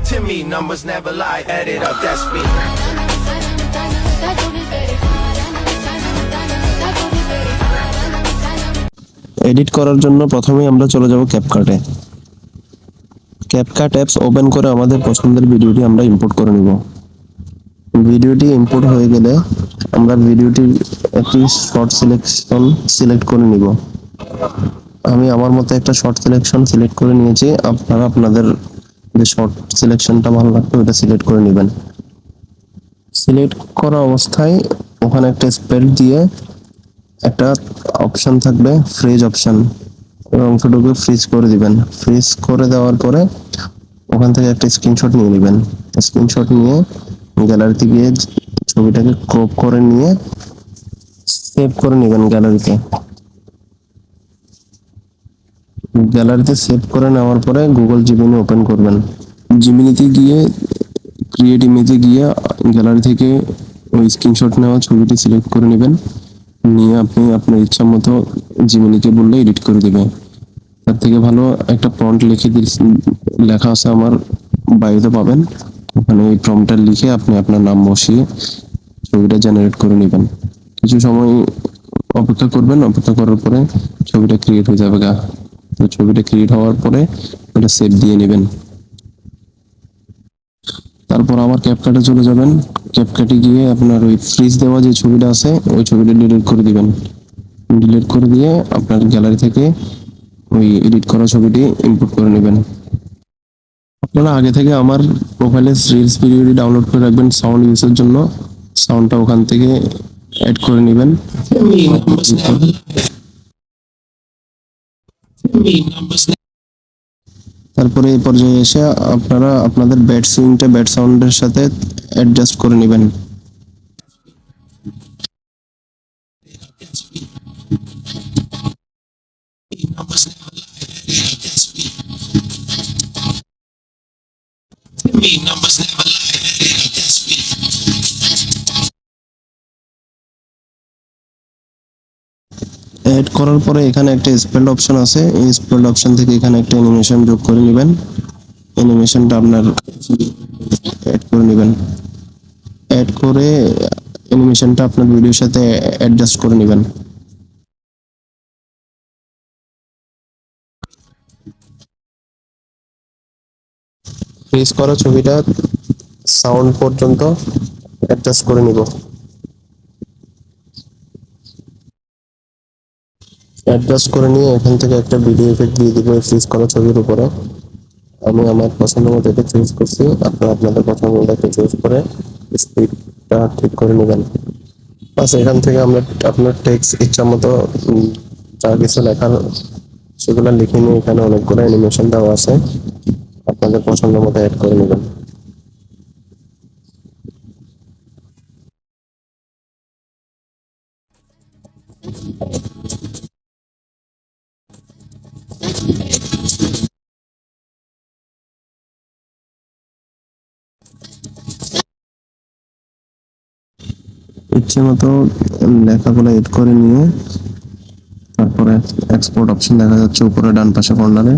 To me, numbers never lie. Add it up, that's me. Edit করার জন্য প্রথমেই আমরা চলে যাব ক্যাপকাটে। ক্যাপকাট অ্যাপস ওপেন করে আমাদের পছন্দের ভিডিওটি আমরা ইম্পোর্ট করে নিব। ভিডিওটি ইম্পোর্ট হয়ে গেলে আমরা ভিডিওটির একটি শর্ট সিলেকশন সিলেক্ট করে নিব। আমি আমার মতো একটা শর্ট সিলেকশন সিলেক্ট করে নিয়েছি, আপনারা আপনাদের যে শর্ট সিলেকশনটা ভালো লাগবে ওটা সিলেক্ট করে নেবেন। সিলেক্ট করা অবস্থায় ওখানে একটা স্পেল দিয়ে একটা অপশন থাকবে ফ্রিজ অপশন, ওই অংশটুকু ফ্রিজ করে দিবেন। ফ্রিজ করে দেওয়ার পরে ওখান থেকে একটা স্ক্রিনশট নিয়ে নেবেন। স্ক্রিনশট নিয়ে গ্যালারিতে গিয়ে ছবিটাকে ক্রপ করে নিয়ে সেভ করে নেবেন গ্যালারিতে। গ্যালারিতে সেভ করে নেওয়ার পরে গুগল জিমিনি ওপেন করবেন। জিমিনিতে গিয়ে ক্রিয়েট ইমেজে গিয়ে গ্যালারি থেকে ওই স্ক্রিনশট নেওয়া ছবিটি সিলেক্ট করে নেবেন। নিয়ে আপনি আপনার ইচ্ছা মতো জিমিনিকে বললে এডিট করে দেবে। তার থেকে ভালো একটা প্রম্পট লেখা আছে আমার বাড়িতে পাবেন, ওখানে এই প্রম্পটটা লিখে আপনি আপনার নাম বসিয়ে ছবিটা জেনারেট করে নেবেন। কিছু সময় অপেক্ষা করবেন, অপেক্ষা করার পরে ছবিটা ক্রিয়েট হয়ে যাবে। তো ছবিটা ক্রিয়েট হওয়ার পরে ওটা সেভ দিয়ে নেবেন। তারপর আবার ক্যাপকাটে চলে যাবেন। ক্যাপকাটে গিয়ে আপনার ওই ফ্রিজ দেওয়া যে ছবিটা আছে ওই ছবিটা ডিলিট করে দিবেন। ডিলিট করে দিয়ে আপনার গ্যালারি থেকে ওই এডিট করা ছবিটি ইম্পোর্ট করে নেবেন। আপনারা আগে থেকে আমার প্রোফাইলে রিলস ভিডিওটি ডাউনলোড করে রাখবেন সাউন্ড ইউজের জন্য। সাউন্ডটা ওখান থেকে অ্যাড করে নেবেন। তারপরে এই পর্যায়ে এসে আপনারা আপনাদের ব্যাট সুইংটা ব্যাট সাউন্ডের সাথে অ্যাডজাস্ট করে নেবেন। অ্যাড করার পরে এখানে একটা স্পেল অপশন আছে, এই স্পেল অপশন থেকে এখানে একটা অ্যানিমেশন যোগ করে নেবেন। অ্যানিমেশনটা আপনার অ্যাড করে নেবেন। অ্যাড করে অ্যানিমেশনটা আপনার ভিডিওর সাথে অ্যাডজাস্ট করে নেবেন। ফ্রিজ করা ছবিটা সাউন্ড পর্যন্ত অ্যাডজাস্ট করে নিব। অ্যাডজাস্ট করে নিয়ে এখান থেকে একটা ভিডিও এফেক্ট দিয়ে দিব এই ফ্রিজ করা ছবির উপরে। আমি আমার পছন্দ মতো এটা চুজ করছি, আপনারা আপনাদের পছন্দ মতো একটা চুজ করে স্পিডটা ঠিক করে নেবেন। বাস এখান থেকে আমরা আপনার টেক্সট ইচ্ছা মতো যা কিছু লেখার সেগুলো লিখে নিয়ে এখানে অনেকগুলো অ্যানিমেশন দেওয়া আছে, আপনাদের পছন্দ মতো অ্যাড করে নেবেন। ইচ্ছে মতো লেখাগুলো এড করে নিয়ে তারপরে এক্সপোর্ট অপশন দেখা যাচ্ছে উপরে ডান পাশে কর্নারে।